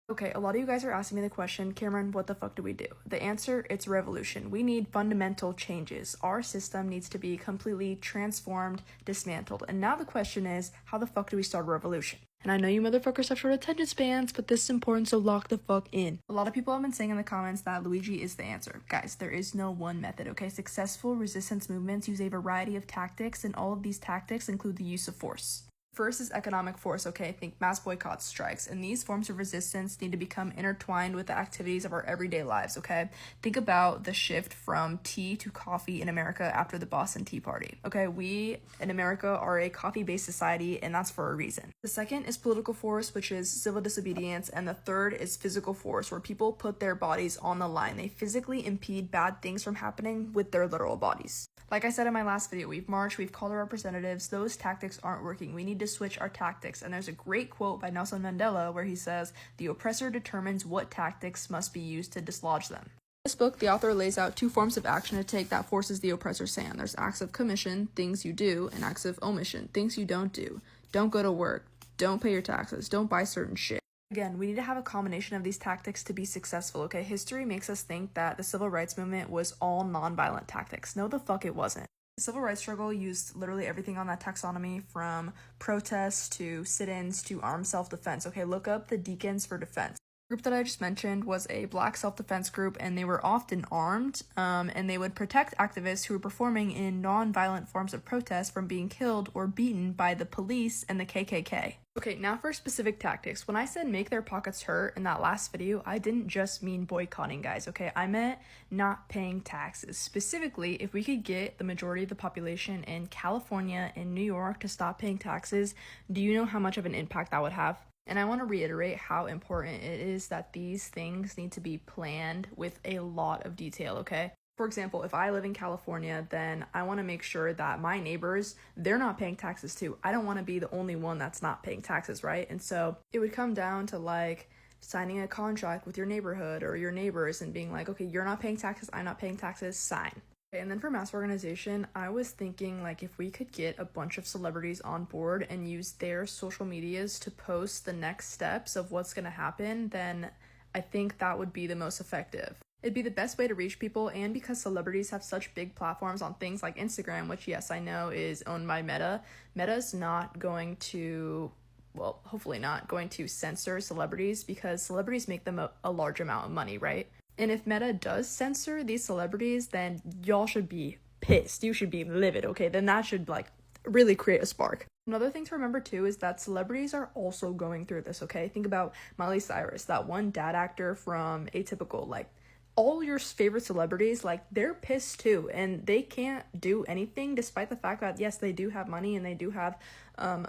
Okay, a lot of you guys are asking me the question, Cameron, what the fuck do we do? The answer, it's revolution. We need fundamental changes. Our system needs to be completely transformed, dismantled. And now the question is, how the fuck do we start a revolution? And I know you motherfuckers have short attention spans, but this is important, so lock the fuck in. A lot of people have been saying in the comments that Luigi is the answer. Guys, there is no one method, okay? Successful resistance movements use a variety of tactics, and all of these tactics include the use of force. First is economic force, okay? Think mass boycotts, strikes, and these forms of resistance need to become intertwined with the activities of our everyday lives, okay? Think about the shift from tea to coffee in America after the Boston Tea Party, okay? We in America are a coffee-based society, and that's for a reason. The second is political force, which is civil disobedience, and the third is physical force, where people put their bodies on the line. They physically impede bad things from happening with their literal bodies. Like I said in my last video, we've marched, we've called our representatives, those tactics aren't working. We need to switch our tactics. And there's a great quote by Nelson Mandela where he says, "The oppressor determines what tactics must be used to dislodge them." In this book, the author lays out two forms of action to take that forces the oppressor's hand. There's acts of commission, things you do, and acts of omission, things you don't do. Don't go to work, don't pay your taxes, don't buy certain shit. Again, we need to have a combination of these tactics to be successful, okay? History makes us think that the civil rights movement was all non-violent tactics. No, the fuck it wasn't. The civil rights struggle used literally everything on that taxonomy, from protests to sit-ins to armed self-defense. Okay, look up the Deacons for Defense. The group that I just mentioned was a black self-defense group, and they were often armed, and they would protect activists who were performing in non-violent forms of protest from being killed or beaten by the police and the KKK. Okay, now for specific tactics. When I said make their pockets hurt in that last video, I didn't just mean boycotting, guys, okay? I meant not paying taxes. Specifically, if we could get the majority of the population in California and New York to stop paying taxes, do you know how much of an impact that would have? And I want to reiterate how important it is that these things need to be planned with a lot of detail, okay? For example, if I live in California, then I want to make sure that my neighbors, they're not paying taxes too. I don't want to be the only one that's not paying taxes, right? And so it would come down to like signing a contract with your neighborhood or your neighbors and being like, okay, you're not paying taxes, I'm not paying taxes, sign. Okay, and then for mass organization, I was thinking like if we could get a bunch of celebrities on board and use their social medias to post the next steps of what's going to happen, then I think that would be the most effective. It'd be the best way to reach people, and because celebrities have such big platforms on things like Instagram, which yes, I know is owned by Meta, Meta's not going to, well, hopefully not going to censor celebrities because celebrities make them a large amount of money, right? And if Meta does censor these celebrities, then y'all should be pissed. You should be livid, okay? Then that should like really create a spark. Another thing to remember too is that celebrities are also going through this, okay? Think about Miley Cyrus, that one dad actor from Atypical, like all your favorite celebrities, like they're pissed too, and they can't do anything despite the fact that yes, they do have money and they do have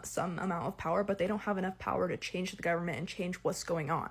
some amount of power, but they don't have enough power to change the government and change what's going on.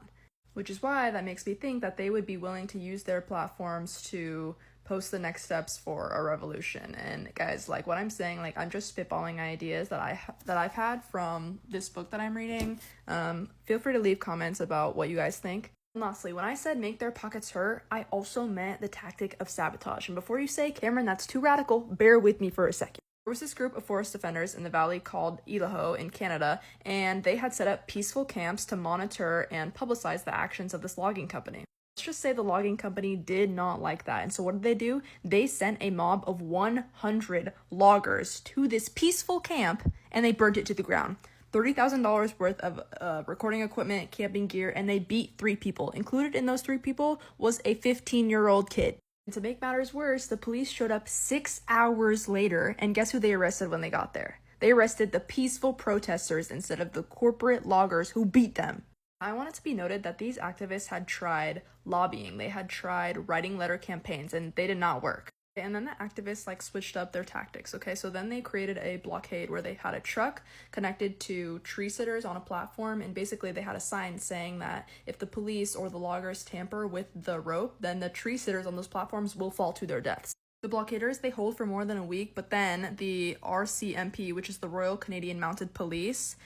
Which is why that makes me think that they would be willing to use their platforms to post the next steps for a revolution. And guys, like what I'm saying, like I'm just spitballing ideas that I've had from this book that I'm reading. Feel free to leave comments about what you guys think. And lastly, when I said make their pockets hurt, I also meant the tactic of sabotage. And before you say, Cameron, that's too radical, bear with me for a second. There was this group of forest defenders in the valley called Idaho in Canada, and they had set up peaceful camps to monitor and publicize the actions of this logging company. Let's just say the logging company did not like that, and so what did they do? They sent a mob of 100 loggers to this peaceful camp, and they burnt it to the ground. $30,000 worth of recording equipment, camping gear, and they beat 3 people. Included in those 3 people was a 15-year-old kid. And to make matters worse, the police showed up 6 hours later, and guess who they arrested when they got there? They arrested the peaceful protesters instead of the corporate loggers who beat them. I want it to be noted that these activists had tried lobbying, they had tried writing letter campaigns, and they did not work. And then the activists like switched up their tactics, okay? So then they created a blockade where they had a truck connected to tree sitters on a platform, and basically they had a sign saying that if the police or the loggers tamper with the rope, then the tree sitters on those platforms will fall to their deaths. The blockaders, they hold for more than a week, but then the RCMP, which is the Royal Canadian Mounted Police,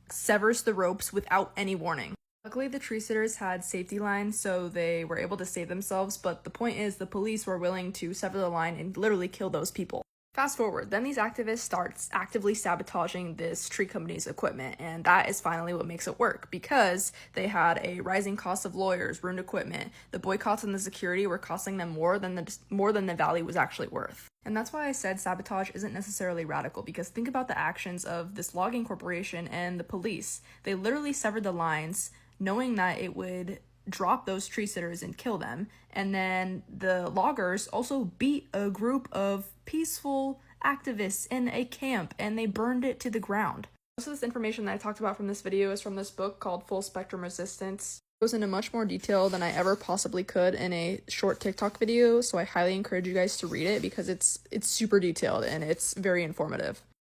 severs the ropes without any warning. Luckily, the tree sitters had safety lines, so they were able to save themselves, but the point is the police were willing to sever the line and literally kill those people. Fast forward, then these activists start actively sabotaging this tree company's equipment, and that is finally what makes it work, because they had a rising cost of lawyers, ruined equipment. The boycotts and the security were costing them more than the value was actually worth. And that's why I said sabotage isn't necessarily radical, because think about the actions of this logging corporation and the police. They literally severed the lines knowing that it would drop those tree sitters and kill them. And then the loggers also beat a group of peaceful activists in a camp, and they burned it to the ground. Most of this information that I talked about from this video is from this book called Full Spectrum Resistance. It goes into much more detail than I ever possibly could in a short TikTok video, so I highly encourage you guys to read it because it's super detailed and it's very informative.